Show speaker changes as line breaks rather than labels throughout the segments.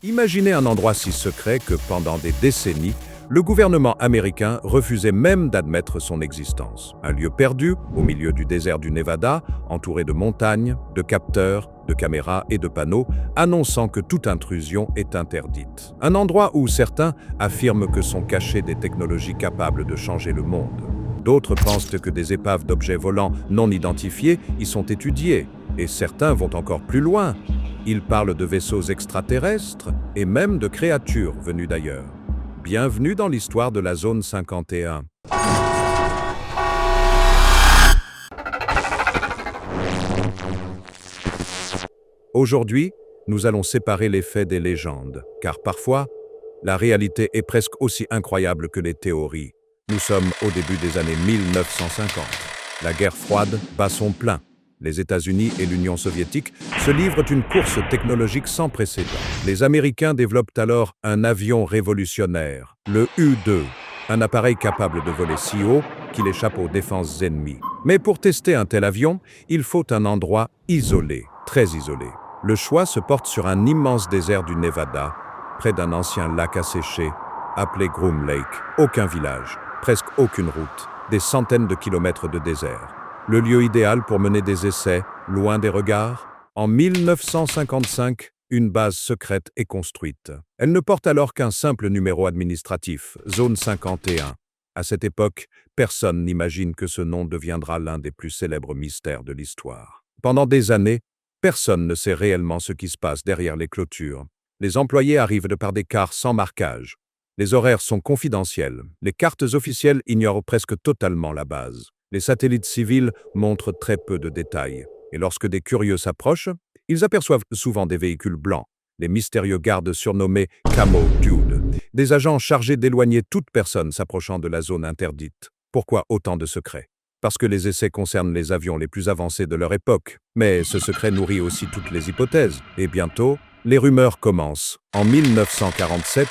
Imaginez un endroit si secret que pendant des décennies, le gouvernement américain refusait même d'admettre son existence. Un lieu perdu, au milieu du désert du Nevada, entouré de montagnes, de capteurs, de caméras et de panneaux, annonçant que toute intrusion est interdite. Un endroit où certains affirment que sont cachées des technologies capables de changer le monde. D'autres pensent que des épaves d'objets volants non identifiés y sont étudiées, et certains vont encore plus loin. Ils parlent de vaisseaux extraterrestres et même de créatures venues d'ailleurs. Bienvenue dans l'histoire de la zone 51. Aujourd'hui, nous allons séparer les faits des légendes, car parfois, la réalité est presque aussi incroyable que les théories. Nous sommes au début des années 1950. La guerre froide bat son plein. Les États-Unis et l'Union soviétique se livrent une course technologique sans précédent. Les Américains développent alors un avion révolutionnaire, le U-2, un appareil capable de voler si haut qu'il échappe aux défenses ennemies. Mais pour tester un tel avion, il faut un endroit isolé, très isolé. Le choix se porte sur un immense désert du Nevada, près d'un ancien lac asséché, appelé Groom Lake. Aucun village, presque aucune route, des centaines de kilomètres de désert. Le lieu idéal pour mener des essais, loin des regards. En 1955, une base secrète est construite. Elle ne porte alors qu'un simple numéro administratif, Zone 51. À cette époque, personne n'imagine que ce nom deviendra l'un des plus célèbres mystères de l'histoire. Pendant des années, personne ne sait réellement ce qui se passe derrière les clôtures. Les employés arrivent de par des cars sans marquage. Les horaires sont confidentiels. Les cartes officielles ignorent presque totalement la base. Les satellites civils montrent très peu de détails. Et lorsque des curieux s'approchent, ils aperçoivent souvent des véhicules blancs, les mystérieux gardes surnommés Camo Dude, des agents chargés d'éloigner toute personne s'approchant de la zone interdite. Pourquoi autant de secrets? Parce que les essais concernent les avions les plus avancés de leur époque. Mais ce secret nourrit aussi toutes les hypothèses. Et bientôt, les rumeurs commencent. En 1947,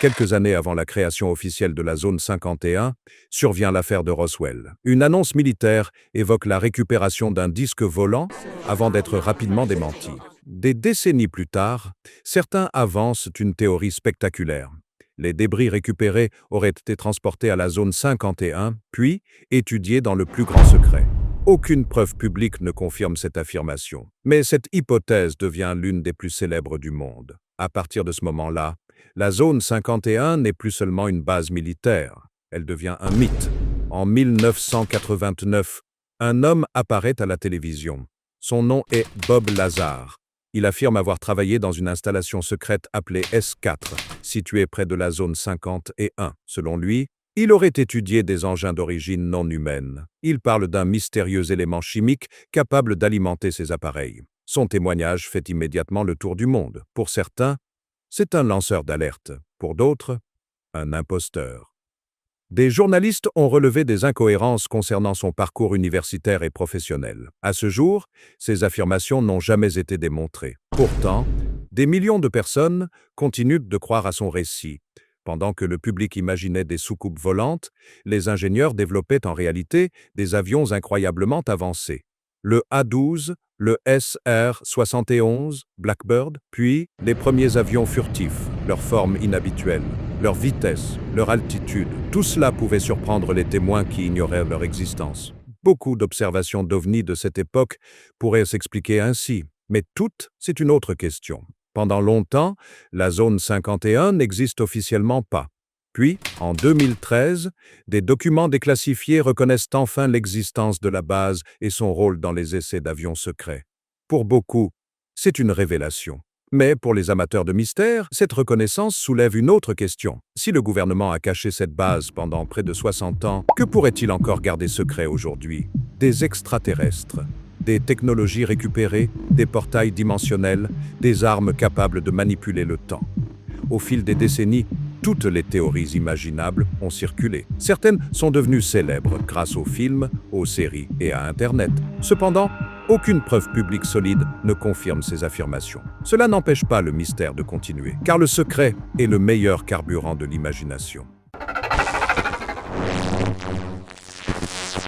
quelques années avant la création officielle de la zone 51, survient l'affaire de Roswell. Une annonce militaire évoque la récupération d'un disque volant avant d'être rapidement démentie. Des décennies plus tard, certains avancent une théorie spectaculaire. Les débris récupérés auraient été transportés à la zone 51, puis étudiés dans le plus grand secret. Aucune preuve publique ne confirme cette affirmation. Mais cette hypothèse devient l'une des plus célèbres du monde. À partir de ce moment-là, la zone 51 n'est plus seulement une base militaire, elle devient un mythe. En 1989, un homme apparaît à la télévision. Son nom est Bob Lazar. Il affirme avoir travaillé dans une installation secrète appelée S4, située près de la zone 51. Selon lui, il aurait étudié des engins d'origine non humaine. Il parle d'un mystérieux élément chimique capable d'alimenter ces appareils. Son témoignage fait immédiatement le tour du monde. Pour certains, c'est un lanceur d'alerte. Pour d'autres, un imposteur. Des journalistes ont relevé des incohérences concernant son parcours universitaire et professionnel. À ce jour, ces affirmations n'ont jamais été démontrées. Pourtant, des millions de personnes continuent de croire à son récit. Pendant que le public imaginait des soucoupes volantes, les ingénieurs développaient en réalité des avions incroyablement avancés. Le A-12, le SR-71, Blackbird, puis les premiers avions furtifs, leur forme inhabituelle, leur vitesse, leur altitude. Tout cela pouvait surprendre les témoins qui ignoraient leur existence. Beaucoup d'observations d'OVNI de cette époque pourraient s'expliquer ainsi, mais toutes, c'est une autre question. Pendant longtemps, la zone 51 n'existe officiellement pas. Puis, en 2013, des documents déclassifiés reconnaissent enfin l'existence de la base et son rôle dans les essais d'avions secrets. Pour beaucoup, c'est une révélation. Mais pour les amateurs de mystère, cette reconnaissance soulève une autre question. Si le gouvernement a caché cette base pendant près de 60 ans, que pourrait-il encore garder secret aujourd'hui? Des extraterrestres, des technologies récupérées, des portails dimensionnels, des armes capables de manipuler le temps. Au fil des décennies, toutes les théories imaginables ont circulé. Certaines sont devenues célèbres grâce aux films, aux séries et à Internet. Cependant, aucune preuve publique solide ne confirme ces affirmations. Cela n'empêche pas le mystère de continuer, car le secret est le meilleur carburant de l'imagination.